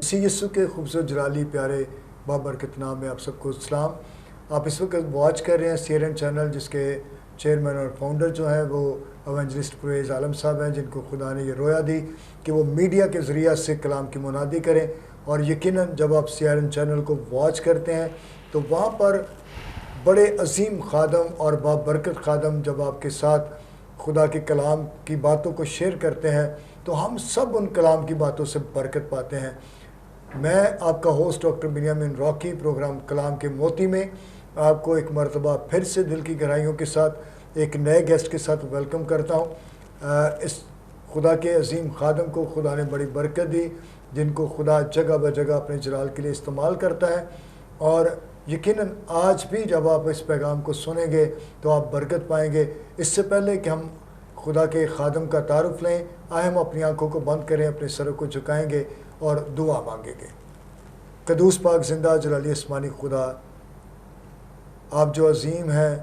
مسیح یسوع کے خوبصورت جلالی پیارے بابرکت نام میں آپ سب کو سلام۔ آپ اس وقت واچ کر رہے ہیں CRN چینل، جس کے چیئرمین اور فاؤنڈر جو ہیں وہ ایونجلسٹ پرویز عالم صاحب ہیں، جن کو خدا نے یہ رویا دی کہ وہ میڈیا کے ذریعہ سے کلام کی منادی کریں۔ اور یقیناً جب آپ CRN چینل کو واچ کرتے ہیں تو وہاں پر بڑے عظیم خادم اور بابرکت خادم جب آپ کے ساتھ خدا کے کلام کی باتوں کو شیئر کرتے ہیں تو ہم سب ان کلام کی باتوں سے برکت پاتے ہیں۔ میں آپ کا ہوسٹ ڈاکٹر بنیامین راکی پروگرام کلام کے موتی میں آپ کو ایک مرتبہ پھر سے دل کی گہرائیوں کے ساتھ ایک نئے گیسٹ کے ساتھ ویلکم کرتا ہوں۔ اس خدا کے عظیم خادم کو خدا نے بڑی برکت دی، جن کو خدا جگہ بہ جگہ اپنے جلال کے لیے استعمال کرتا ہے، اور یقیناً آج بھی جب آپ اس پیغام کو سنیں گے تو آپ برکت پائیں گے۔ اس سے پہلے کہ ہم خدا کے خادم کا تعارف لیں، آئے ہم اپنی آنکھوں کو بند کریں، اپنے سروں کو جھکائیں گے اور دعا مانگیں گے۔ قدوس پاک زندہ جلالی آسمانی خدا، آپ جو عظیم ہیں،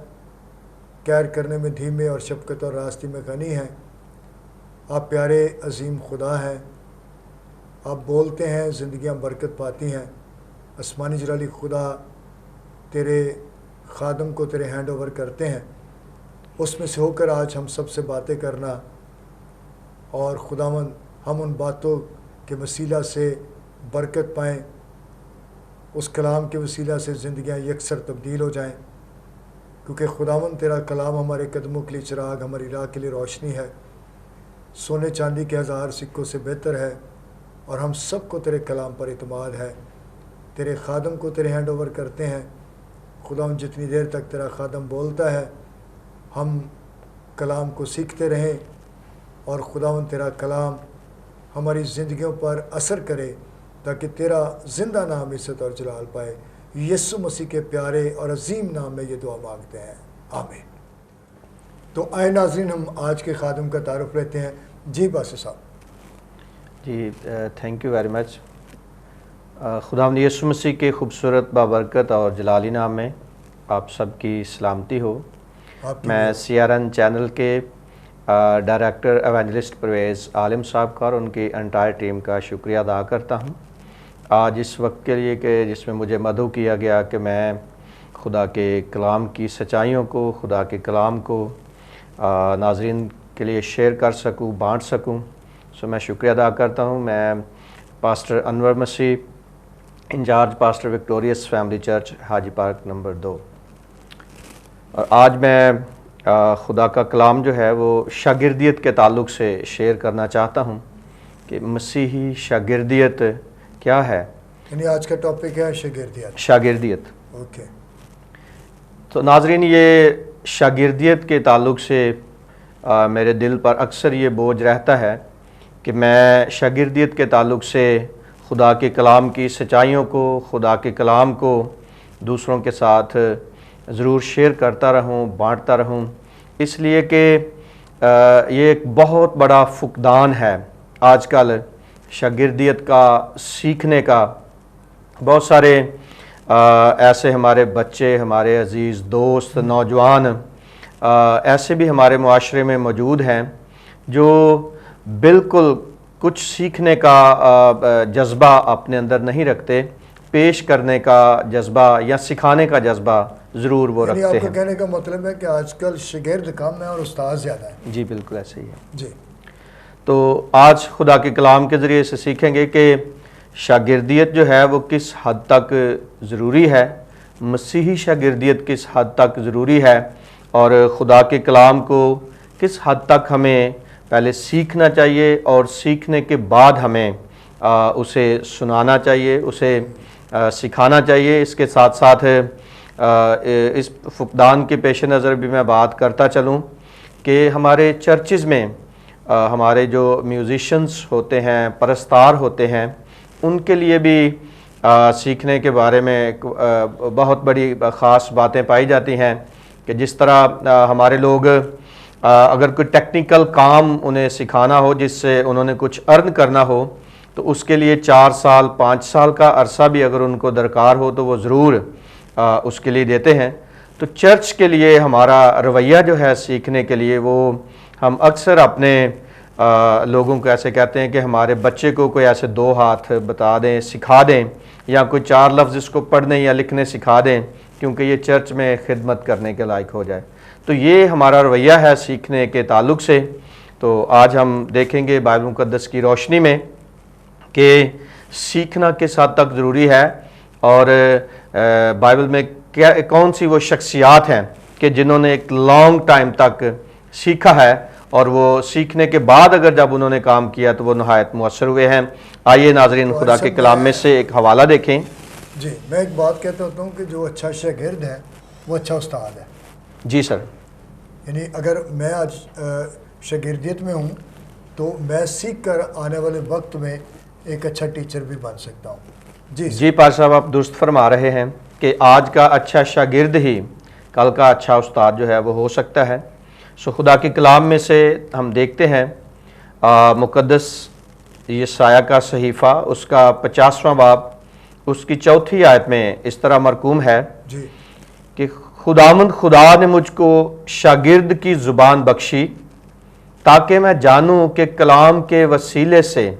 کیر کرنے میں دھیمے اور شفقت اور راستی میں غنی ہیں، آپ پیارے عظیم خدا ہیں، آپ بولتے ہیں زندگیاں برکت پاتی ہیں۔ آسمانی جلالی خدا، تیرے خادم کو تیرے ہینڈ اوور کرتے ہیں، اس میں سے ہو کر آج ہم سب سے باتیں کرنا، اور خداوند ہم ان باتوں کے وسیلہ سے برکت پائیں، اس کلام کے وسیلہ سے زندگیاں یکسر تبدیل ہو جائیں، کیونکہ خداوند تیرا کلام ہمارے قدموں کے لیے چراغ، ہماری راہ کے لیے روشنی ہے، سونے چاندی کے 1000 سکوں سے بہتر ہے، اور ہم سب کو تیرے کلام پر اعتماد ہے۔ تیرے خادم کو تیرے ہینڈ اوور کرتے ہیں خداوند، جتنی دیر تک تیرا خادم بولتا ہے ہم کلام کو سیکھتے رہیں، اور خداوند تیرا کلام ہماری زندگیوں پر اثر کرے تاکہ تیرا زندہ نام عزت اور جلال پائے۔ یسوع مسیح کے پیارے اور عظیم نام میں یہ دعا مانگتے ہیں، آمین۔ تو آئے ناظرین، ہم آج کے خادم کا تعارف لیتے ہیں۔ جی باسط صاحب۔ جی تھینک یو ویری مچ۔ خداوند یسوع مسیح کے خوبصورت بابرکت اور جلالی نام میں آپ سب کی سلامتی ہو۔ میں CRN چینل کے ڈائریکٹر ایونجلسٹ پرویز عالم صاحب کا اور ان کی انٹائر ٹیم کا شکریہ ادا کرتا ہوں آج اس وقت کے لیے کہ جس میں مجھے مدعو کیا گیا کہ میں خدا کے کلام کی سچائیوں کو، خدا کے کلام کو ناظرین کے لیے شیئر کر سکوں، بانٹ سکوں۔ میں شکریہ ادا کرتا ہوں۔ میں pastor Anwar Masih, in charge pastor victorious family church, Haji park number 2، اور آج میں خدا کا کلام جو ہے وہ شاگردیت کے تعلق سے شیئر کرنا چاہتا ہوں کہ مسیحی شاگردیت کیا ہے۔ یعنی آج کا ٹاپک ہے شاگردیت۔ اوکے۔ تو ناظرین، یہ شاگردیت کے تعلق سے میرے دل پر اکثر یہ بوجھ رہتا ہے کہ میں شاگردیت کے تعلق سے خدا کے کلام کی سچائیوں کو، خدا کے کلام کو دوسروں کے ساتھ ضرور شیئر کرتا رہوں، بانٹتا رہوں، اس لیے کہ یہ ایک بہت بڑا فقدان ہے آج کل شاگردیت کا، سیکھنے کا۔ بہت سارے ایسے ہمارے بچے، ہمارے عزیز دوست، نوجوان ایسے بھی ہمارے معاشرے میں موجود ہیں جو بالکل کچھ سیکھنے کا جذبہ اپنے اندر نہیں رکھتے، پیش کرنے کا جذبہ یا سکھانے کا جذبہ ضرور وہ رکھتے ہیں۔ آپ کو کہنے کا مطلب ہے کہ آج کل شاگرد کم ہے اور استاد زیادہ ہے۔ جی بالکل ایسے ہی ہے۔ جی، تو آج خدا کے کلام کے ذریعے سے سیکھیں گے کہ شاگردیت جو ہے وہ کس حد تک ضروری ہے، مسیحی شاگردیت کس حد تک ضروری ہے، اور خدا کے کلام کو کس حد تک ہمیں پہلے سیکھنا چاہیے اور سیکھنے کے بعد ہمیں اسے سنانا چاہیے، اسے سکھانا چاہیے۔ اس کے ساتھ ساتھ اس فقدان کے پیش نظر بھی میں بات کرتا چلوں کہ ہمارے چرچز میں ہمارے جو میوزیشنز ہوتے ہیں، پرستار ہوتے ہیں، ان کے لیے بھی سیکھنے کے بارے میں بہت بڑی خاص باتیں پائی جاتی ہیں کہ جس طرح ہمارے لوگ اگر کوئی ٹیکنیکل کام انہیں سکھانا ہو جس سے انہوں نے کچھ ارن کرنا ہو تو اس کے لیے 4 سال 5 سال کا عرصہ بھی اگر ان کو درکار ہو تو وہ ضرور اس کے لیے دیتے ہیں۔ تو چرچ کے لیے ہمارا رویہ جو ہے سیکھنے کے لیے وہ ہم اکثر اپنے لوگوں کو ایسے کہتے ہیں کہ ہمارے بچے کو کوئی ایسے 2 ہاتھ بتا دیں، سکھا دیں، یا کوئی 4 لفظ اس کو پڑھنے یا لکھنے سکھا دیں کیونکہ یہ چرچ میں خدمت کرنے کے لائق ہو جائے۔ تو یہ ہمارا رویہ ہے سیکھنے کے تعلق سے۔ تو آج ہم دیکھیں گے بائبل مقدس کی روشنی میں کہ سیکھنا کس حد تک ضروری ہے، اور بائبل میں کون سی وہ شخصیات ہیں کہ جنہوں نے ایک لانگ ٹائم تک سیکھا ہے، اور وہ سیکھنے کے بعد اگر جب انہوں نے کام کیا تو وہ نہایت مؤثر ہوئے ہیں۔ آئیے ناظرین خدا کے کلام میں سے ایک حوالہ دیکھیں۔ جی، میں ایک بات کہتا ہوتا ہوں کہ جو اچھا شاگرد ہے وہ اچھا استاد ہے۔ جی سر۔ یعنی اگر میں آج شاگردیت میں ہوں تو میں سیکھ کر آنے والے وقت میں ایک اچھا ٹیچر بھی بن سکتا ہوں۔ جی پار صاحب، آپ درست فرما رہے ہیں کہ آج کا اچھا شاگرد ہی کل کا اچھا استاد جو ہے وہ ہو سکتا ہے۔ خدا کے کلام میں سے ہم دیکھتے ہیں مقدس یسایہ کا صحیفہ، اس کا 50واں باب، اس کی 4تھی آیت میں اس طرح مرقوم ہے جی کہ خداوند خدا نے مجھ کو شاگرد کی زبان بخشی تاکہ میں جانوں کہ کلام کے وسیلے سے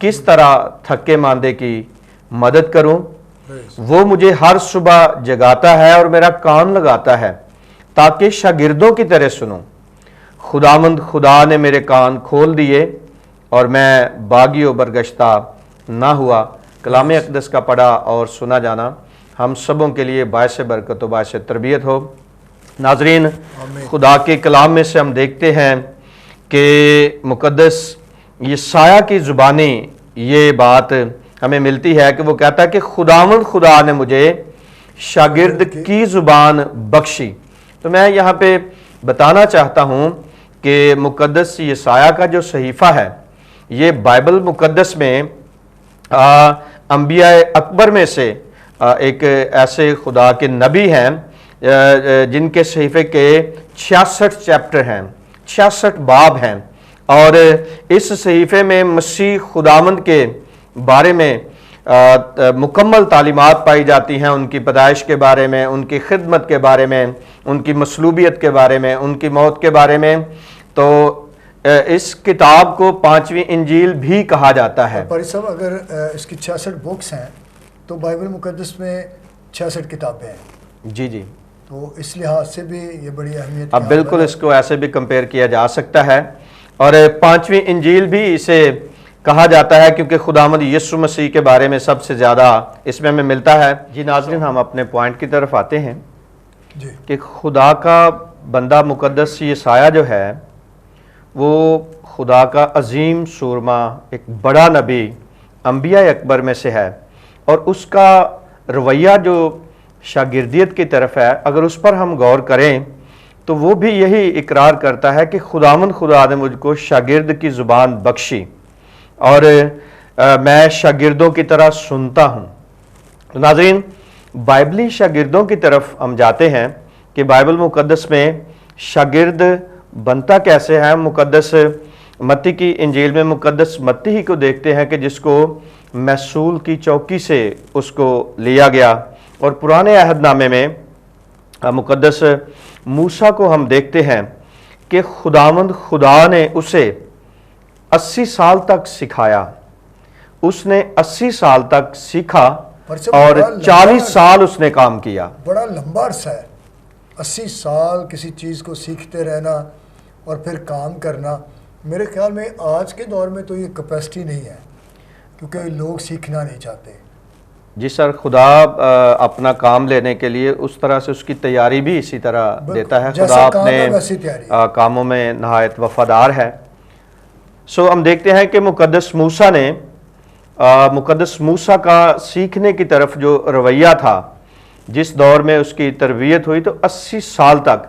کس طرح تھکے ماندے کی مدد کروں۔ وہ مجھے ہر صبح جگاتا ہے اور میرا کان لگاتا ہے تاکہ شاگردوں کی طرح سنوں۔ خداوند خدا نے میرے کان کھول دیے اور میں باغی و برگشتہ نہ ہوا۔ کلام اقدس کا پڑھا اور سنا جانا ہم سبوں کے لیے باعث برکت و باعث تربیت ہو۔ ناظرین، خدا کے کلام میں سے ہم دیکھتے ہیں کہ مقدس یسایہ کی زبانی یہ بات ہمیں ملتی ہے کہ وہ کہتا ہے کہ خداوند خدا نے مجھے شاگرد کی زبان بخشی۔ تو میں یہاں پہ بتانا چاہتا ہوں کہ مقدس یسایہ کا جو صحیفہ ہے یہ بائبل مقدس میں انبیاء اکبر میں سے ایک ایسے خدا کے نبی ہیں جن کے صحیفے کے 66 چیپٹر ہیں، 66 باب ہیں، اور اس صحیفے میں مسیح خداوند کے بارے میں مکمل تعلیمات پائی جاتی ہیں، ان کی پیدائش کے بارے میں، ان کی خدمت کے بارے میں، ان کی مصلوبیت کے بارے میں، ان کی موت کے بارے میں۔ تو اس کتاب کو 5ویں انجیل بھی کہا جاتا ہے۔ پاری صاحب، اگر اس کی 66 بکس ہیں تو بائبل مقدس میں 66 کتابیں ہیں۔ جی جی، تو اس لحاظ سے بھی یہ بڑی اہمیت۔ اب بالکل اس کو ایسے بھی کمپیئر کیا جا سکتا ہے، اور 5ویں انجیل بھی اسے کہا جاتا ہے کیونکہ خداوند یسوع مسیح کے بارے میں سب سے زیادہ اس میں ہمیں ملتا ہے۔ جی ناظرین، ہم اپنے پوائنٹ کی طرف آتے ہیں جی کہ خدا کا بندہ مقدس یسایہ جو ہے وہ خدا کا عظیم سورما، ایک بڑا نبی، انبیاء اکبر میں سے ہے، اور اس کا رویہ جو شاگردیت کی طرف ہے اگر اس پر ہم غور کریں تو وہ بھی یہی اقرار کرتا ہے کہ خداوند خدا نے مجھ کو شاگرد کی زبان بخشی اور میں شاگردوں کی طرح سنتا ہوں۔ تو ناظرین، بائبلی شاگردوں کی طرف ہم جاتے ہیں کہ بائبل مقدس میں شاگرد بنتا کیسے ہے۔ مقدس متی کی انجیل میں مقدس متی ہی کو دیکھتے ہیں کہ جس کو محصول کی چوکی سے اس کو لیا گیا، اور پرانے عہد نامے میں مقدس موسیٰ کو ہم دیکھتے ہیں کہ خداوند خدا نے اسے 80 سال تک سکھایا، اس نے 80 سال تک سیکھا اور 40 سال اس نے کام کیا۔ بڑا لمبا عرصہ ہے، 80 سال کسی چیز کو سیکھتے رہنا اور پھر کام کرنا۔ میرے خیال میں آج کے دور میں تو یہ کیپیسٹی نہیں ہے کیونکہ لوگ سیکھنا نہیں چاہتے۔ جی سر، خدا اپنا کام لینے کے لیے اس طرح سے اس کی تیاری بھی اسی طرح دیتا ہے۔ خدا اپنے کاموں میں نہایت وفادار ہے۔ ہم دیکھتے ہیں کہ مقدس موسیٰ کا سیکھنے کی طرف جو رویہ تھا، جس دور میں اس کی تربیت ہوئی تو 80 سال تک،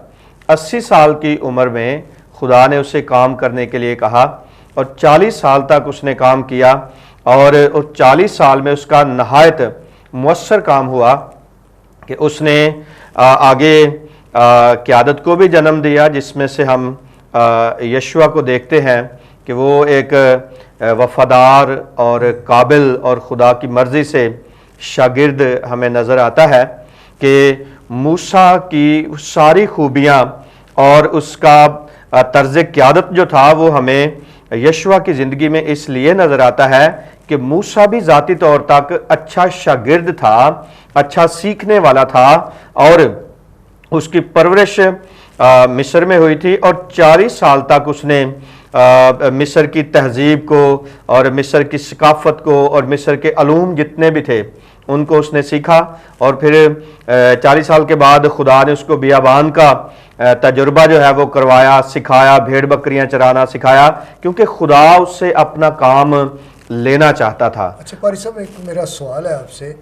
80 سال کی عمر میں خدا نے اسے کام کرنے کے لیے کہا، اور 40 سال تک اس نے کام کیا، اور 40 سال میں اس کا نہایت مؤثر کام ہوا کہ اس نے آگے قیادت کو بھی جنم دیا، جس میں سے ہم یشوع کو دیکھتے ہیں کہ وہ ایک وفادار اور قابل اور خدا کی مرضی سے شاگرد ہمیں نظر آتا ہے کہ موسیٰ کی ساری خوبیاں اور اس کا طرز قیادت جو تھا وہ ہمیں یشوع کی زندگی میں اس لیے نظر آتا ہے کہ موسیٰ بھی ذاتی طور تک اچھا شاگرد تھا، اچھا سیکھنے والا تھا، اور اس کی پرورش مصر میں ہوئی تھی، اور 40 سال تک اس نے مصر کی تہذیب کو اور مصر کی ثقافت کو اور مصر کے علوم جتنے بھی تھے ان کو اس نے سیکھا، اور پھر 40 سال کے بعد خدا نے اس کو بیابان کا تجربہ جو ہے وہ کروایا، سکھایا، بھیڑ بکریاں چرانا سکھایا، کیونکہ خدا اس سے اپنا کام لینا چاہتا تھا۔ اچھا قاری صاحب، ایک میرا سوال ہے آپ سے،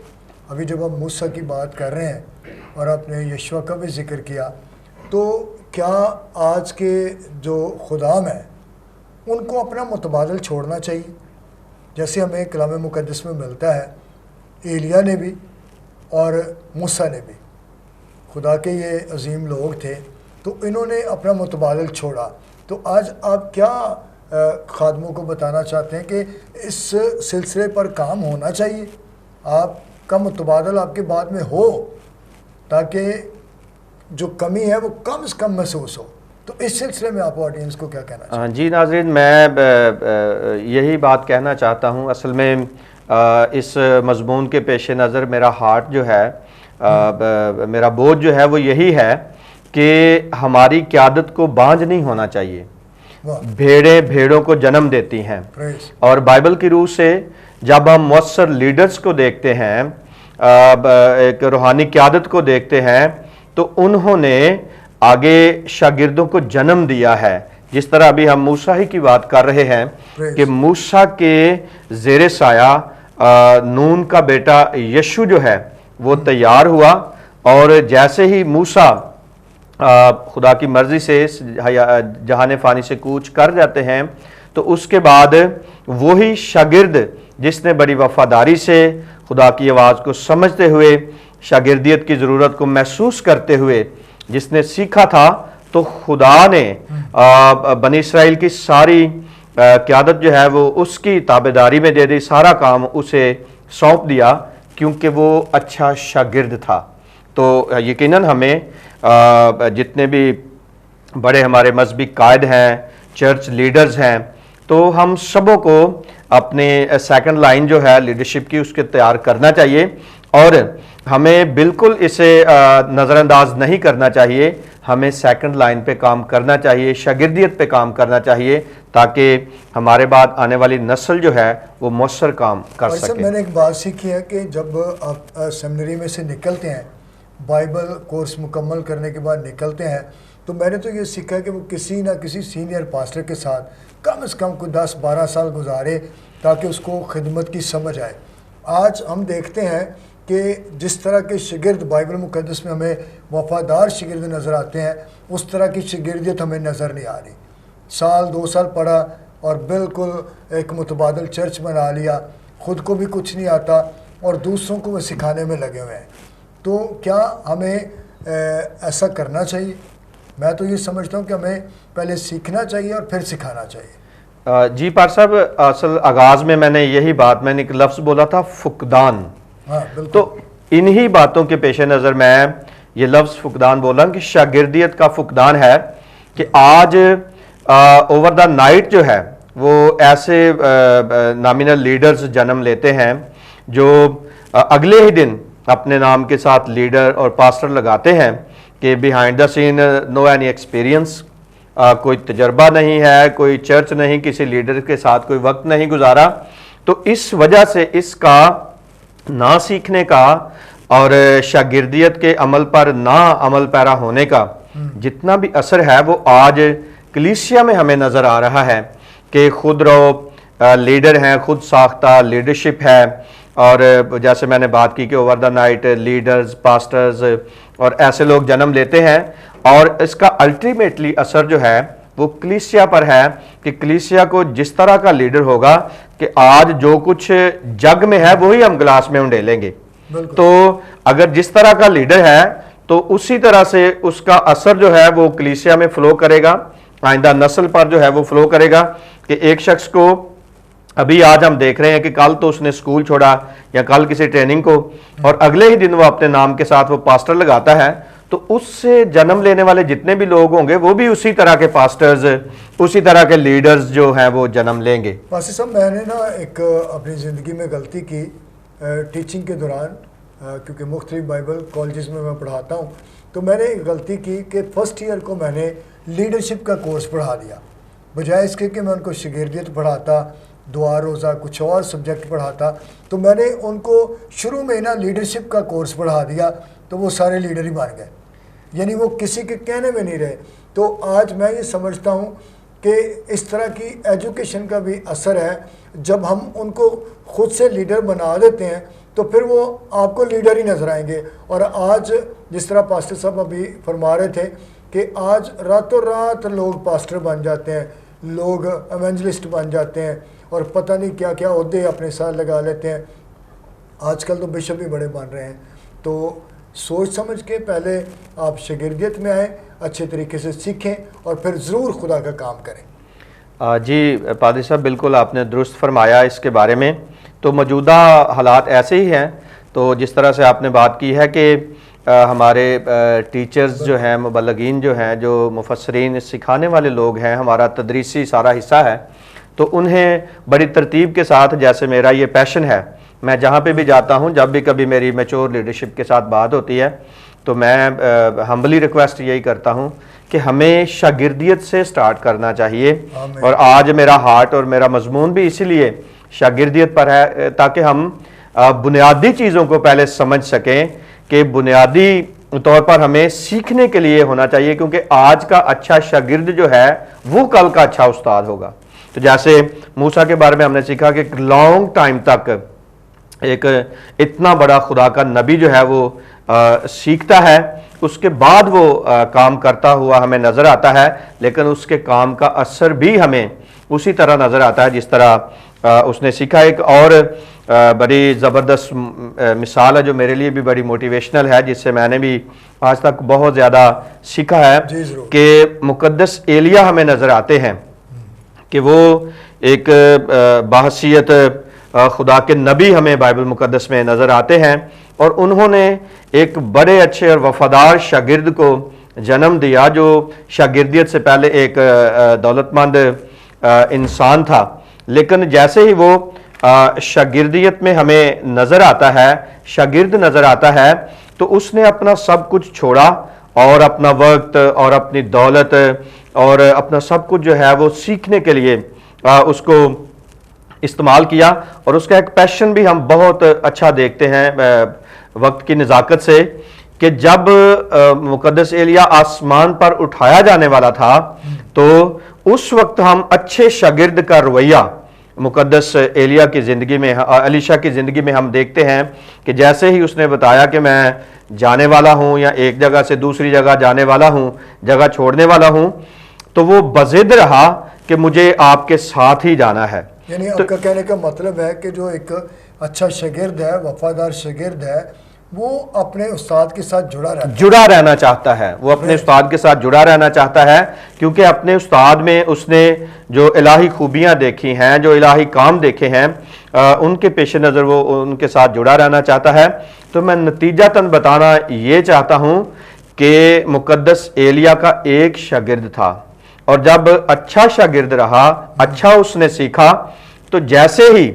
ابھی جب ہم موسیٰ کی بات کر رہے ہیں اور آپ نے یشوع کا بھی ذکر کیا، تو کیا آج کے جو خدام ہیں ان کو اپنا متبادل چھوڑنا چاہیے؟ جیسے ہمیں کلام مقدس میں ملتا ہے ایلیاہ نے بھی اور موسیٰ نے بھی، خدا کے یہ عظیم لوگ تھے، تو انہوں نے اپنا متبادل چھوڑا۔ تو آج آپ کیا خادموں کو بتانا چاہتے ہیں کہ اس سلسلے پر کام ہونا چاہیے، آپ کا متبادل آپ کے بعد میں ہو تاکہ جو کمی ہے وہ کم از کم محسوس ہو؟ تو اس سلسلے میں آپ آڈینس کو کیا کہنا چاہتے ہیں؟ جی ناظرین، میں یہی بات کہنا چاہتا ہوں۔ اصل میں اس مضمون کے پیش نظر میرا ہارٹ جو ہے، میرا بوجھ جو ہے وہ یہی ہے کہ ہماری قیادت کو بانجھ نہیں ہونا چاہیے۔ بھیڑیں بھیڑوں کو جنم دیتی ہیں، اور بائبل کی روح سے جب ہم مؤثر لیڈرز کو دیکھتے ہیں، ایک روحانی قیادت کو دیکھتے ہیں، تو انہوں نے آگے شاگردوں کو جنم دیا ہے۔ جس طرح ابھی ہم موسیٰ ہی کی بات کر رہے ہیں کہ موسیٰ کے زیر سایہ نون کا بیٹا یشوع جو ہے وہ تیار ہوا، اور جیسے ہی موسیٰ خدا کی مرضی سے جہان فانی سے کوچ کر جاتے ہیں، تو اس کے بعد وہی شاگرد جس نے بڑی وفاداری سے خدا کی آواز کو سمجھتے ہوئے، شاگردیت کی ضرورت کو محسوس کرتے ہوئے جس نے سیکھا تھا، تو خدا نے بنی اسرائیل کی ساری قیادت جو ہے وہ اس کی تابعداری میں دے دی، سارا کام اسے سونپ دیا، کیونکہ وہ اچھا شاگرد تھا۔ تو یقیناً ہمیں جتنے بھی بڑے ہمارے مذہبی قائد ہیں، چرچ لیڈرز ہیں، تو ہم سبوں کو اپنے سیکنڈ لائن جو ہے لیڈرشپ کی اس کے تیار کرنا چاہیے، اور ہمیں بالکل اسے نظر انداز نہیں کرنا چاہیے۔ ہمیں سیکنڈ لائن پہ کام کرنا چاہیے، شاگردیت پہ کام کرنا چاہیے، تاکہ ہمارے بعد آنے والی نسل جو ہے وہ مؤثر کام کر سکے۔ میں نے ایک بات سیکھی ہے کہ جب آپ سیمنری میں سے نکلتے ہیں، بائبل کورس مکمل کرنے کے بعد نکلتے ہیں، تو میں نے تو یہ سیکھا ہے کہ وہ کسی نہ کسی سینئر پاسٹر کے ساتھ کم از کم کوئی 10-12 سال گزارے تاکہ اس کو خدمت کی سمجھ آئے۔ آج ہم دیکھتے ہیں کہ جس طرح کے شاگرد بائبل مقدس میں ہمیں وفادار شاگرد نظر آتے ہیں، اس طرح کی شاگردیت ہمیں نظر نہیں آ رہی۔ 1-2 سال پڑھا اور بالکل ایک متبادل چرچ بنا لیا، خود کو بھی کچھ نہیں آتا اور دوسروں کو وہ سکھانے میں لگے ہوئے ہیں۔ تو کیا ہمیں ایسا کرنا چاہیے؟ میں تو یہ سمجھتا ہوں کہ ہمیں پہلے سیکھنا چاہیے اور پھر سکھانا چاہیے۔ جی پار صاحب، اصل آغاز میں نے یہی بات، میں نے ایک لفظ بولا تھا، فقدان۔ تو انہی باتوں کے پیش نظر میں یہ لفظ فقدان بولا کہ شاگردیت کا فقدان ہے، کہ آج اوور دا نائٹ جو ہے وہ ایسے نامینل لیڈرز جنم لیتے ہیں جو اگلے ہی دن اپنے نام کے ساتھ لیڈر اور پاسٹر لگاتے ہیں، کہ behind the scene no any experience, کوئی تجربہ نہیں ہے، کوئی چرچ نہیں، کسی لیڈر کے ساتھ کوئی وقت نہیں گزارا۔ تو اس وجہ سے اس کا نہ سیکھنے کا اور شاگردیت کے عمل پر نہ عمل پیرا ہونے کا جتنا بھی اثر ہے وہ آج کلیسیا میں ہمیں نظر آ رہا ہے، کہ خود رو لیڈر ہیں، خود ساختہ لیڈرشپ ہے، اور جیسے میں نے بات کی کہ over the night leaders, pastors اور ایسے لوگ جنم لیتے ہیں، اور اس کا الٹیمیٹلی اثر جو ہے وہ کلیسیا پر ہے، کہ کلیسیا کو جس طرح کا لیڈر ہوگا کہ آج جو کچھ جگ میں ہے وہی ہم گلاس میں انڈیلیں گے۔ تو اگر جس طرح کا لیڈر ہے تو اسی طرح سے اس کا اثر جو ہے وہ کلیسیا میں فلو کرے گا، آئندہ نسل پر جو ہے وہ فلو کرے گا، کہ ایک شخص کو ابھی آج ہم دیکھ رہے ہیں کہ کل تو اس نے سکول چھوڑا یا کل کسی ٹریننگ کو، اور اگلے ہی دن وہ اپنے نام کے ساتھ وہ پاسٹر لگاتا ہے، تو اس سے جنم لینے والے جتنے بھی لوگ ہوں گے وہ بھی اسی طرح کے پاسٹرز، اسی طرح کے لیڈرز جو ہیں وہ جنم لیں گے۔ پاسٹر صاحب میں نے نا ایک اپنی زندگی میں غلطی کی ٹیچنگ کے دوران، کیونکہ مختلف بائبل کالجز میں پڑھاتا ہوں، تو میں نے ایک غلطی کی کہ فرسٹ ایئر کو میں نے لیڈرشپ کا کورس پڑھا دیا، بجائے اس کے کہ میں ان کو شاگردیت پڑھاتا، دعا روزہ کچھ اور سبجیکٹ پڑھاتا، تو میں نے ان کو شروع میں نا لیڈرشپ کا کورس پڑھا دیا، تو وہ سارے لیڈر ہی بن گئے، یعنی وہ کسی کے کہنے میں نہیں رہے۔ تو آج میں یہ سمجھتا ہوں کہ اس طرح کی ایجوکیشن کا بھی اثر ہے، جب ہم ان کو خود سے لیڈر بنا دیتے ہیں تو پھر وہ آپ کو لیڈر ہی نظر آئیں گے۔ اور آج جس طرح پاسٹر صاحب ابھی فرما رہے تھے کہ آج راتوں رات لوگ پاسٹر بن جاتے ہیں، لوگ ایونجلسٹ بن جاتے ہیں، اور پتہ نہیں کیا کیا عہدے اپنے ساتھ لگا لیتے ہیں۔ آج کل تو بشپ بھی بڑے بن رہے ہیں۔ تو سوچ سمجھ کے پہلے آپ شاگردیت میں آئیں، اچھے طریقے سے سیکھیں اور پھر ضرور خدا کا کام کریں۔ جی پادری صاحب بالکل آپ نے درست فرمایا اس کے بارے میں۔ تو موجودہ حالات ایسے ہی ہیں، تو جس طرح سے آپ نے بات کی ہے کہ ہمارے ٹیچرز جو ہیں، مبلغین جو ہیں، جو مفسرین سکھانے والے لوگ ہیں، ہمارا تدریسی سارا حصہ ہے، تو انہیں بڑی ترتیب کے ساتھ، جیسے میرا یہ پیشن ہے، میں جہاں پہ بھی جاتا ہوں، جب بھی کبھی میری میچور لیڈرشپ کے ساتھ بات ہوتی ہے تو میں ہمبلی ریکویسٹ یہی کرتا ہوں کہ ہمیں شاگردیت سے سٹارٹ کرنا چاہیے۔ اور آج میرا ہارٹ اور میرا مضمون بھی اسی لیے شاگردیت پر ہے، تاکہ ہم بنیادی چیزوں کو پہلے سمجھ سکیں کہ بنیادی طور پر ہمیں سیکھنے کے لیے ہونا چاہیے، کیونکہ آج کا اچھا شاگرد جو ہے وہ کل کا اچھا استاد ہوگا۔ تو جیسے موسیٰ کے بارے میں ہم نے سیکھا کہ لانگ ٹائم تک ایک اتنا بڑا خدا کا نبی جو ہے وہ سیکھتا ہے، اس کے بعد وہ کام کرتا ہوا ہمیں نظر آتا ہے، لیکن اس کے کام کا اثر بھی ہمیں اسی طرح نظر آتا ہے جس طرح اس نے سیکھا۔ ایک اور بڑی زبردست مثال ہے جو میرے لیے بھی بڑی موٹیویشنل ہے، جس سے میں نے بھی آج تک بہت زیادہ سیکھا ہے، کہ مقدس ایلیاہ ہمیں نظر آتے ہیں کہ وہ ایک بحیثیت خدا کے نبی ہمیں بائبل مقدس میں نظر آتے ہیں، اور انہوں نے ایک بڑے اچھے اور وفادار شاگرد کو جنم دیا، جو شاگردیت سے پہلے ایک دولت مند انسان تھا، لیکن جیسے ہی وہ شاگردیت میں ہمیں نظر آتا ہے، شاگرد نظر آتا ہے، تو اس نے اپنا سب کچھ چھوڑا اور اپنا وقت اور اپنی دولت اور اپنا سب کچھ جو ہے وہ سیکھنے کے لیے اس کو استعمال کیا۔ اور اس کا ایک پیشن بھی ہم بہت اچھا دیکھتے ہیں وقت کی نزاکت سے، کہ جب مقدس ایلیاہ آسمان پر اٹھایا جانے والا تھا تو اس وقت ہم اچھے شاگرد کا رویہ مقدس ایلیاہ کی زندگی میں، الیشا کی زندگی میں ہم دیکھتے ہیں کہ جیسے ہی اس نے بتایا کہ میں جانے والا ہوں، یا ایک جگہ سے دوسری جگہ جانے والا ہوں، جگہ چھوڑنے والا ہوں، تو وہ بضد رہا کہ مجھے آپ کے ساتھ ہی جانا ہے۔ یعنی آپ کا کہنے کا مطلب ہے کہ جو ایک اچھا شاگرد ہے، وفادار شاگرد ہے، وہ اپنے استاد کے ساتھ جڑا رہنا چاہتا ہے، وہ اپنے استاد کے ساتھ جڑا رہنا چاہتا ہے، کیونکہ اپنے استاد میں اس نے جو الہی خوبیاں دیکھی ہیں، جو الہی کام دیکھے ہیں، ان کے پیش نظر وہ ان کے ساتھ جڑا رہنا چاہتا ہے۔ تو میں نتیجتاً بتانا یہ چاہتا ہوں کہ مقدس ایلیاہ کا ایک شاگرد تھا، اور جب اچھا شاگرد رہا، اچھا اس نے سیکھا، تو جیسے ہی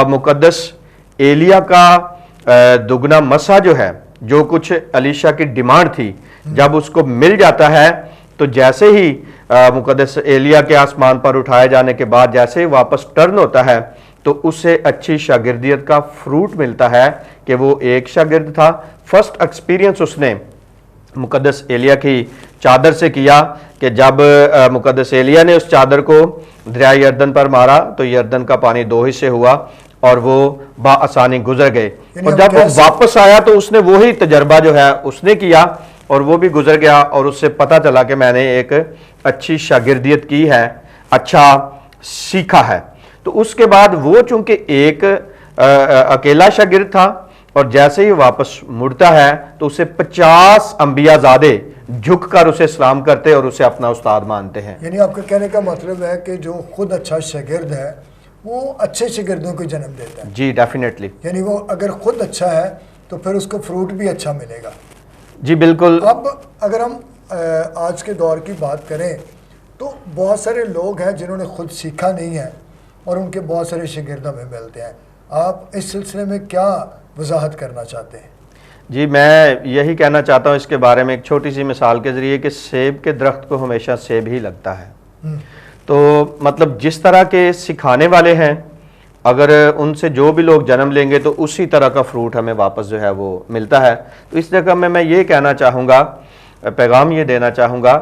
مقدس ایلیاہ کا دگنا مسا جو ہے، جو کچھ الیشا کی ڈیمانڈ تھی، جب اس کو مل جاتا ہے، تو جیسے ہی مقدس ایلیاہ کے آسمان پر اٹھائے جانے کے بعد جیسے ہی واپس ٹرن ہوتا ہے، تو اسے اچھی شاگردیت کا فروٹ ملتا ہے کہ وہ ایک شاگرد تھا۔ فرسٹ ایکسپیرینس اس نے مقدس ایلیاہ کی چادر سے کیا، کہ جب مقدس ایلیاہ نے اس چادر کو دریائے یردن پر مارا تو یردن کا پانی 2 حصے ہوا اور وہ بآسانی گزر گئے، اور جب وہ واپس آیا تو اس نے وہی تجربہ جو ہے اس نے کیا، اور وہ بھی گزر گیا، اور اس سے پتہ چلا کہ میں نے ایک اچھی شاگردیت کی ہے، اچھا سیکھا ہے۔ تو اس کے بعد وہ چونکہ ایک اکیلا شاگرد تھا، اور جیسے ہی واپس مڑتا ہے تو اسے 50 انبیاء زادے جھک کر اسے سلام کرتے اور اسے اپنا استاد مانتے ہیں۔ یعنی آپ کا کہنے کا مطلب ہے کہ جو خود اچھا شاگرد ہے وہ اچھے شاگردوں کو جنم دیتا ہے۔ جی ڈیفینیٹلی، یعنی وہ اگر خود اچھا ہے تو پھر اس کو فروٹ بھی اچھا ملے گا۔ جی بالکل. اب اگر ہم آج کے دور کی بات کریں تو بہت سارے لوگ ہیں جنہوں نے خود سیکھا نہیں ہے اور ان کے بہت سارے شاگرد ہمیں ملتے ہیں. آپ اس سلسلے میں کیا وضاحت کرنا چاہتے ہیں؟ جی میں یہی کہنا چاہتا ہوں اس کے بارے میں ایک چھوٹی سی مثال کے ذریعے کہ سیب کے درخت کو ہمیشہ سیب ہی لگتا ہے. تو مطلب جس طرح کے سکھانے والے ہیں اگر ان سے جو بھی لوگ جنم لیں گے تو اسی طرح کا فروٹ ہمیں واپس جو ہے وہ ملتا ہے. تو اس جگہ میں یہ کہنا چاہوں گا، پیغام یہ دینا چاہوں گا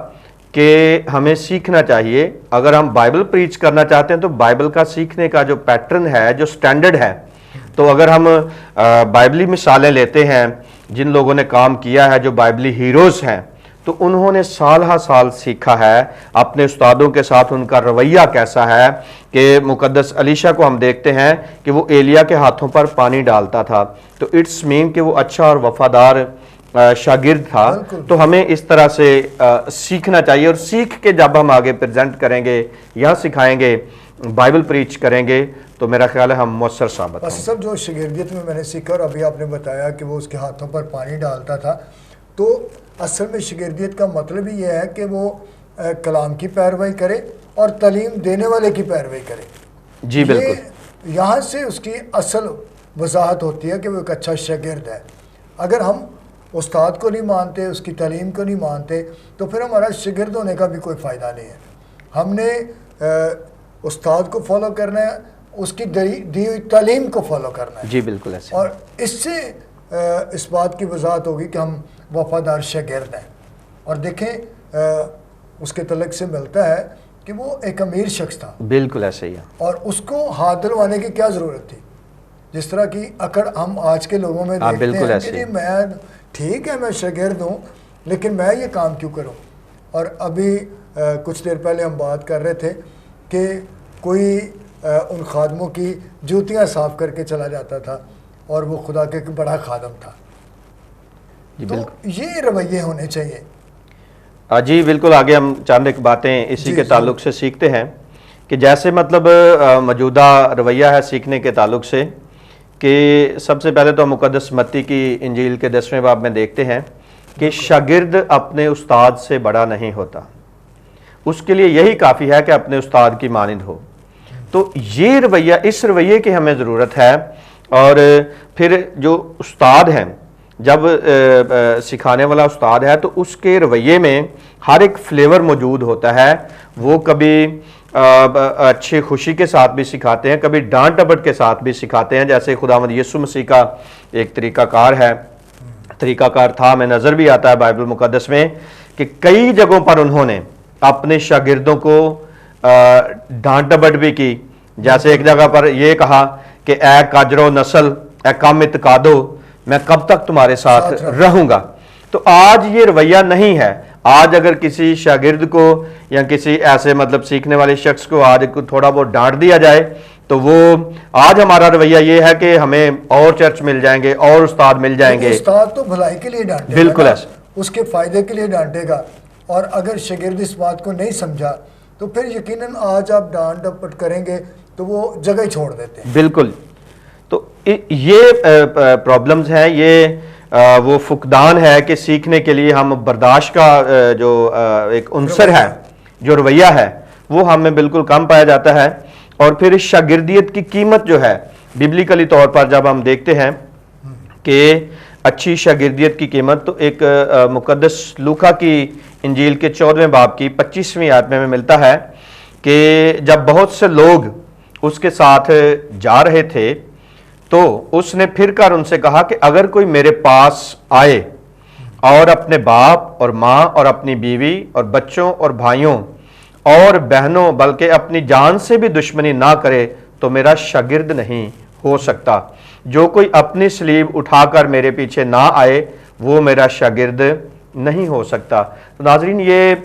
کہ ہمیں سیکھنا چاہیے. اگر ہم بائبل پریچ کرنا چاہتے ہیں تو بائبل کا سیکھنے کا جو پیٹرن ہے، جو سٹینڈرڈ ہے، تو اگر ہم بائبلی مثالیں لیتے ہیں جن لوگوں نے کام کیا ہے، جو بائبلی ہیروز ہیں، تو انہوں نے سال ہا سال سیکھا ہے اپنے استادوں کے ساتھ. ان کا رویہ کیسا ہے کہ مقدس علیشہ کو ہم دیکھتے ہیں کہ وہ ایلیا کے ہاتھوں پر پانی ڈالتا تھا، تو اٹس مین کہ وہ اچھا اور وفادار شاگرد تھا. تو ہمیں اس طرح سے سیکھنا چاہیے، اور سیکھ کے جب ہم آگے پریزنٹ کریں گے یا سکھائیں گے، بائبل پریچ کریں گے، تو میرا خیال ہے ہم مؤثر ثابت ہوں. بس سب جو شاگردیت میں نے سیکھا، اور ابھی آپ نے بتایا کہ وہ اس کے ہاتھوں پر پانی ڈالتا تھا، تو اصل میں شاگردیت کا مطلب ہی یہ ہے کہ وہ کلام کی پیروی کرے اور تعلیم دینے والے کی پیروی کرے. جی بالکل. یہاں سے اس کی اصل وضاحت ہوتی ہے کہ وہ ایک اچھا شاگرد ہے. اگر ہم استاد کو نہیں مانتے، اس کی تعلیم کو نہیں مانتے، تو پھر ہمارا شاگرد ہونے کا بھی کوئی فائدہ نہیں ہے. ہم نے استاد کو فالو کرنا ہے، اس کی دی ہوئی تعلیم کو فالو کرنا ہے. جی بالکل ایسے. اور اس سے اس بات کی وضاحت ہوگی کہ ہم وفادار شاگرد ہیں. اور دیکھیں اس کے تعلق سے ملتا ہے کہ وہ ایک امیر شخص تھا. بالکل ایسے ہی ہے. اور اس کو ہاتھ دلوانے کی کیا ضرورت تھی؟ جس طرح کی اکڑ ہم آج کے لوگوں میں دیکھتے ہیں کہ جی میں ٹھیک ہے، میں شاگرد ہوں، لیکن میں یہ کام کیوں کروں؟ اور ابھی کچھ دیر پہلے ہم بات کر رہے تھے کہ کوئی ان خادموں کی جوتیاں صاف کر کے چلا جاتا تھا، اور وہ خدا کے بڑا خادم تھا. تو یہ رویے ہونے چاہیے. جی بالکل. آگے ہم چند ایک باتیں اسی کے تعلق سے سیکھتے ہیں کہ جیسے مطلب موجودہ رویہ ہے سیکھنے کے تعلق سے، کہ سب سے پہلے تو مقدس متی کی انجیل کے 10ویں باب میں دیکھتے ہیں کہ شاگرد اپنے استاد سے بڑا نہیں ہوتا، اس کے لیے یہی کافی ہے کہ اپنے استاد کی مانند ہو. تو یہ رویہ، اس رویے کی ہمیں ضرورت ہے. اور پھر جو استاد ہیں، جب سکھانے والا استاد ہے تو اس کے رویے میں ہر ایک فلیور موجود ہوتا ہے. وہ کبھی اچھی خوشی کے ساتھ بھی سکھاتے ہیں، کبھی ڈانٹ ڈپٹ کے ساتھ بھی سکھاتے ہیں، جیسے خداوند یسوع مسیح کا ایک طریقہ کار ہے، طریقہ کار تھا. ہمیں نظر بھی آتا ہے بائبل مقدس میں کہ کئی جگہوں پر انہوں نے اپنے شاگردوں کو ڈانٹ ڈپٹ بھی کی. جیسے ایک جگہ پر یہ کہا کہ اے کاجرو نسل، اے کم اعتقادو، میں کب تک تمہارے ساتھ رہوں گا. تو آج یہ رویہ نہیں ہے. آج اگر کسی شاگرد کو یا کسی ایسے مطلب سیکھنے والے شخص کو آج تھوڑا بہت ڈانٹ دیا جائے تو وہ آج ہمارا رویہ یہ ہے کہ ہمیں اور چرچ مل جائیں گے اور استاد مل جائیں گے. استاد تو بھلائی کے لیے ڈانٹے گا، بالکل ایسا، اس کے فائدے کے لیے ڈانٹے گا. اور اگر شاگرد اس بات کو نہیں سمجھا تو پھر یقیناً آج آپ ڈانٹ ڈپٹ کریں گے تو وہ جگہ ہی چھوڑ دیتے ہیں. بالکل. تو یہ پرابلمز ہیں، یہ وہ فقدان ہے کہ سیکھنے کے لیے ہم برداشت کا جو ایک عنصر ہے، جو رویہ ہے، وہ ہم میں بالکل کم پایا جاتا ہے. اور پھر شاگردیت کی قیمت جو ہے ببلیکلی طور پر جب ہم دیکھتے ہیں کہ اچھی شاگردیت کی قیمت، تو ایک مقدس لوکا کی انجیل کے 14ویں باب کی 25ویں آیت میں ملتا ہے کہ جب بہت سے لوگ اس کے ساتھ جا رہے تھے تو اس نے پھر کر ان سے کہا کہ اگر کوئی میرے پاس آئے اور اپنے باپ اور ماں اور اپنی بیوی اور بچوں اور بھائیوں اور بہنوں بلکہ اپنی جان سے بھی دشمنی نہ کرے تو میرا شاگرد نہیں ہو سکتا. جو کوئی اپنی صلیب اٹھا کر میرے پیچھے نہ آئے وہ میرا شاگرد نہیں ہو سکتا. تو ناظرین، یہ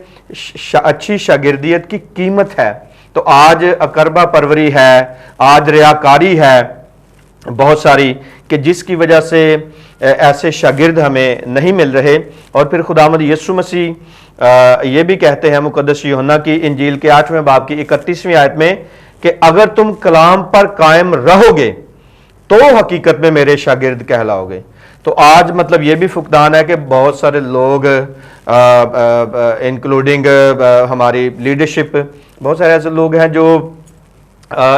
اچھی شاگردیت کی قیمت ہے. تو آج اقربہ پروری ہے، آج ریاکاری ہے بہت ساری، کہ جس کی وجہ سے ایسے شاگرد ہمیں نہیں مل رہے. اور پھر خداوند یسوع مسیح یہ بھی کہتے ہیں مقدس یوحنا کی انجیل کے 8ویں باب کی 31ویں آیت میں کہ اگر تم کلام پر قائم رہو گے تو حقیقت میں میرے شاگرد کہلاؤ گے. تو آج مطلب یہ بھی فقدان ہے کہ بہت سارے لوگ انکلوڈنگ ہماری لیڈرشپ، بہت سارے ایسے لوگ ہیں جو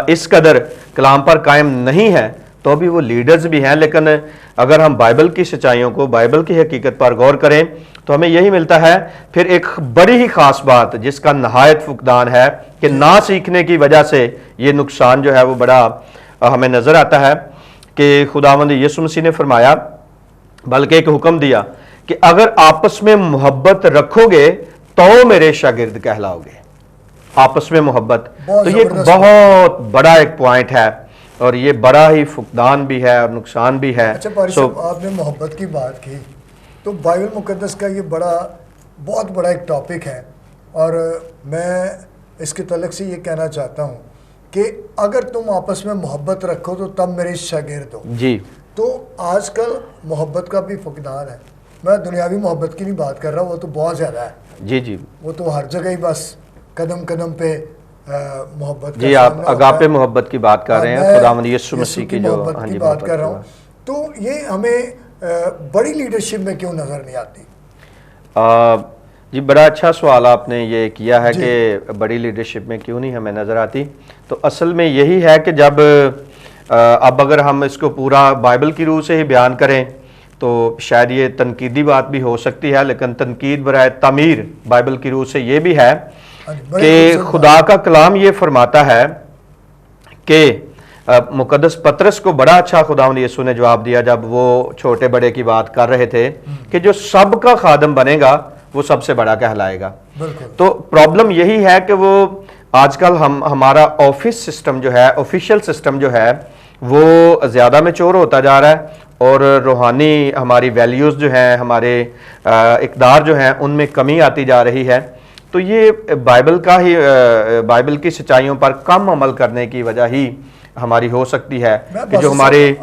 اس قدر کلام پر قائم نہیں ہے، تو بھی وہ لیڈرز بھی ہیں، لیکن اگر ہم بائبل کی سچائیوں کو، بائبل کی حقیقت پر غور کریں تو ہمیں یہی ملتا ہے۔ پھر ایک بڑی ہی خاص بات جس کا نہایت فقدان ہے کہ نہ سیکھنے کی وجہ سے یہ نقصان جو ہے وہ بڑا ہمیں نظر آتا ہے کہ خداوند یسوع مسیح نے فرمایا، بلکہ ایک حکم دیا کہ اگر آپس میں محبت رکھو گے تو میرے شاگرد کہلاؤ گے۔ آپس میں محبت، تو یہ ایک بہت بڑا ایک پوائنٹ ہے اور یہ بڑا ہی فقدان بھی ہے اور نقصان بھی ہے۔ اچھا پاری صاحب، آپ نے محبت کی بات کی تو بائبل مقدس کا یہ بہت بڑا ایک ٹاپک ہے، اور میں اس کے تعلق سے یہ کہنا چاہتا ہوں کہ اگر تم آپس میں محبت رکھو تو تب میرے شاگرد ہو۔ جی، تو آج کل محبت کا بھی فقدان ہے۔ میں دنیاوی محبت کی نہیں بات کر رہا، وہ تو بہت زیادہ ہے، جی وہ تو ہر جگہ ہی بس قدم قدم پہ محبت جی، آپ اگاپے محبت کی بات کر رہے ہیں، خداوند یسوع مسیح کی جو محبت کی بات کر رہا ہوں، تو یہ ہمیں بڑی لیڈرشپ میں کیوں نظر نہیں آتی؟ جی، بڑا اچھا سوال آپ نے یہ کیا ہے کہ بڑی لیڈرشپ میں کیوں نہیں ہمیں نظر آتی۔ تو اصل میں یہی ہے کہ جب اب اگر ہم اس کو پورا بائبل کی روح سے ہی بیان کریں تو شاید یہ تنقیدی بات بھی ہو سکتی ہے، لیکن تنقید برائے تعمیر بائبل کی روح سے یہ بھی ہے کہ خدا کا کلام یہ فرماتا ہے کہ مقدس پطرس کو بڑا اچھا خداوند یسوع نے جواب دیا جب وہ چھوٹے بڑے کی بات کر رہے تھے کہ جو سب کا خادم بنے گا وہ سب سے بڑا کہلائے گا۔ تو پرابلم یہی ہے کہ وہ آج کل ہمارا آفس سسٹم جو ہے، آفیشیل سسٹم جو ہے، وہ زیادہ میچور ہوتا جا رہا ہے اور روحانی ہماری ویلیوز جو ہیں، ہمارے اقدار جو ہیں، ان میں کمی آتی جا رہی ہے۔ تو یہ بائبل کی سچائیوں پر کم عمل کرنے کی وجہ ہی ہماری ہو سکتی ہے کہ جو ہماری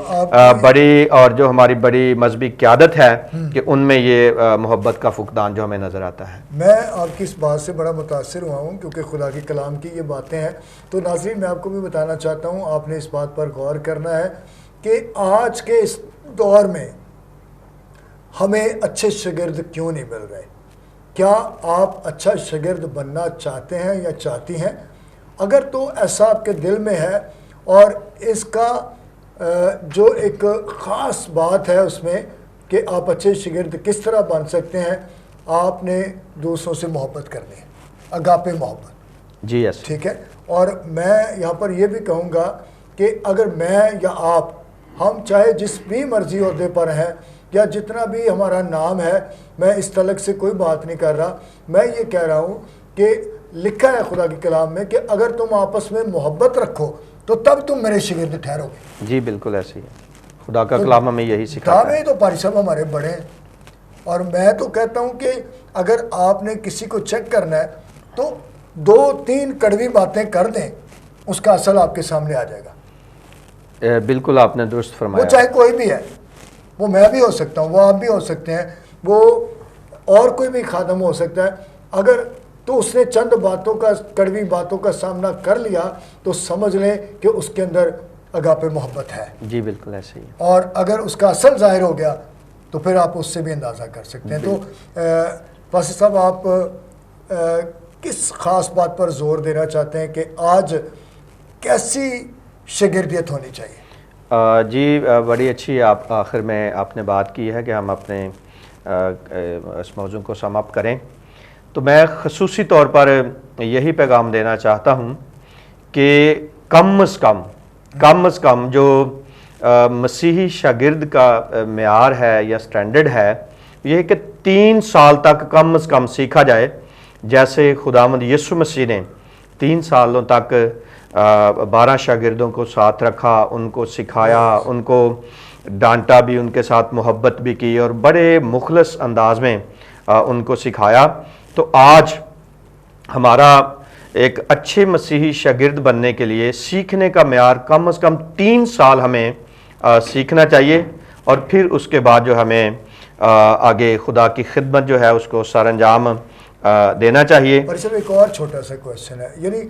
بڑی اور جو ہماری بڑی مذہبی قیادت ہے کہ ان میں یہ محبت کا فقدان جو ہمیں نظر آتا ہے۔ میں آپ کی اس بات سے بڑا متاثر ہوا ہوں کیونکہ خدا کے کلام کی یہ باتیں ہیں۔ تو ناظرین، میں آپ کو بھی بتانا چاہتا ہوں، آپ نے اس بات پر غور کرنا ہے کہ آج کے اس دور میں ہمیں اچھے شاگرد کیوں نہیں مل رہے۔ کیا آپ اچھا شاگرد بننا چاہتے ہیں یا چاہتی ہیں؟ اگر تو ایسا آپ کے دل میں ہے، اور اس کا جو ایک خاص بات ہے اس میں کہ آپ اچھے شاگرد کس طرح بن سکتے ہیں، آپ نے دوسروں سے محبت کرنی ہے، اگاپے محبت۔ جی یس، ٹھیک ہے۔ اور میں یہاں پر یہ بھی کہوں گا کہ اگر میں یا آپ، ہم چاہے جس بھی مرضی عہدے پر ہیں یا جتنا بھی ہمارا نام ہے، میں اس تعلق سے کوئی بات نہیں کر رہا، میں یہ کہہ رہا ہوں کہ لکھا ہے خدا کے کلام میں کہ اگر تم آپس میں محبت رکھو تو تب تم میرے شاگرد ٹھہرو گے۔ جی بالکل ایسے ہی ہے، خدا کا کلام ہمیں یہی سکھاتا ہے۔ دعوے تو پاری صاحب ہمارے بڑے ہیں، اور میں تو کہتا ہوں کہ اگر آپ نے کسی کو چیک کرنا ہے تو 2-3 کڑوی باتیں کر دیں، اس کا اصل آپ کے سامنے آ جائے گا۔ بالکل آپ نے درست فرمایا۔ وہ چاہے کوئی بھی ہے، وہ میں بھی ہو سکتا ہوں، وہ آپ بھی ہو سکتے ہیں، وہ اور کوئی بھی خادم ہو سکتا ہے۔ اگر تو اس نے چند کڑوی باتوں کا سامنا کر لیا تو سمجھ لیں کہ اس کے اندر اگاپے محبت ہے۔ جی بالکل ایسے ہی۔ اور اگر اس کا اصل ظاہر ہو گیا تو پھر آپ اس سے بھی اندازہ کر سکتے ہیں۔ تو فاصل صاحب، آپ کس خاص بات پر زور دینا چاہتے ہیں کہ آج کیسی شاگردیت ہونی چاہیے؟ جی بڑی اچھی آخر میں آپ نے بات کی ہے کہ ہم اپنے اس موضوع کو سم اپ کریں، تو میں خصوصی طور پر یہی پیغام دینا چاہتا ہوں کہ کم از کم جو مسیحی شاگرد کا معیار ہے یا سٹینڈرڈ ہے، یہ کہ 3 سال تک کم از کم سیکھا جائے، جیسے خداوند یسوع مسیح نے 3 سالوں تک 12 شاگردوں کو ساتھ رکھا، ان کو سکھایا، ان کو ڈانٹا بھی، ان کے ساتھ محبت بھی کی اور بڑے مخلص انداز میں ان کو سکھایا۔ تو آج ہمارا ایک اچھے مسیحی شاگرد بننے کے لیے سیکھنے کا معیار کم از کم 3 سال ہمیں سیکھنا چاہیے، اور پھر اس کے بعد جو ہمیں آگے خدا کی خدمت جو ہے اس کو سر انجام دینا چاہیے۔ پر صرف ایک اور چھوٹا سا کویشچن ہے، یعنی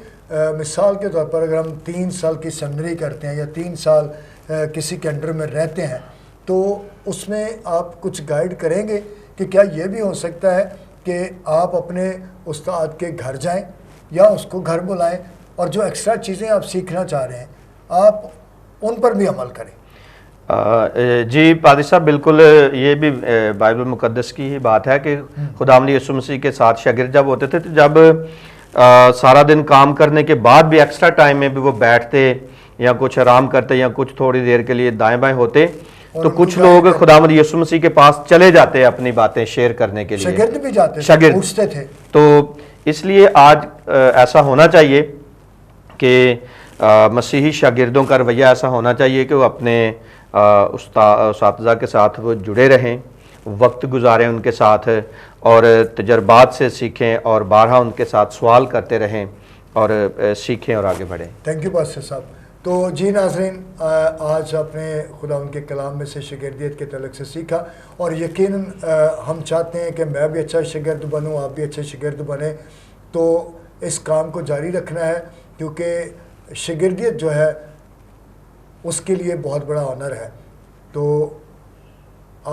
مثال کے طور پر اگر ہم 3 سال کی سیمنری کرتے ہیں یا 3 سال کسی کے انڈر میں رہتے ہیں، تو اس میں آپ کچھ گائیڈ کریں گے کہ کیا یہ بھی ہو سکتا ہے کہ آپ اپنے استاد کے گھر جائیں یا اس کو گھر بلائیں اور جو ایکسٹرا چیزیں آپ سیکھنا چاہ رہے ہیں آپ ان پر بھی عمل کریں؟ جی پادری صاحب، بالکل یہ بھی بائبل مقدس کی ہی بات ہے کہ خداوند یسوع مسیح کے ساتھ شاگرد جب ہوتے تھے تو جب سارا دن کام کرنے کے بعد بھی ایکسٹرا ٹائم میں بھی وہ بیٹھتے یا کچھ آرام کرتے یا کچھ تھوڑی دیر کے لیے دائیں بائیں ہوتے تو کچھ لوگ خداوند یسوع مسیح کے پاس چلے جاتے اپنی باتیں شیئر کرنے کے لیے، شاگرد بھی جاتے شاگرد پوچھتے تھے۔ تو اس لیے آج ایسا ہونا چاہیے کہ مسیحی شاگردوں کا رویہ ایسا ہونا چاہیے کہ وہ اپنے اساتذہ کے ساتھ وہ جڑے رہیں، وقت گزاریں ان کے ساتھ اور تجربات سے سیکھیں اور بارہا ان کے ساتھ سوال کرتے رہیں اور سیکھیں اور آگے بڑھیں۔ تھینک یو پاسٹر صاحب۔ تو جی ناظرین، آج آپ نے خدا ان کے کلام میں سے شاگردیت کے تعلق سے سیکھا اور یقیناً ہم چاہتے ہیں کہ میں بھی اچھا شاگرد بنوں، آپ بھی اچھے شاگرد بنیں، تو اس کام کو جاری رکھنا ہے کیونکہ شاگردیت جو ہے اس کے لیے بہت بڑا آنر ہے۔ تو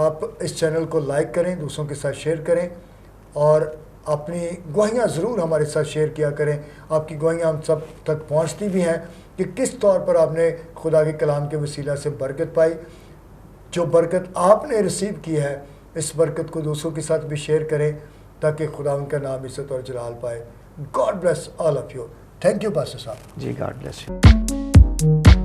آپ اس چینل کو لائک کریں، دوسروں کے ساتھ شیئر کریں اور اپنی گواہیاں ضرور ہمارے ساتھ شیئر کیا کریں۔ آپ کی گواہیاں ہم سب تک پہنچتی بھی ہیں کہ کس طور پر آپ نے خدا کے کلام کے وسیلہ سے برکت پائی۔ جو برکت آپ نے ریسیو کی ہے اس برکت کو دوسروں کے ساتھ بھی شیئر کریں تاکہ خدا ان کا نام عزت اور جلال پائے۔ God bless all of you. Thank you pastor صاحب۔ جی گاڈ بلیس یو۔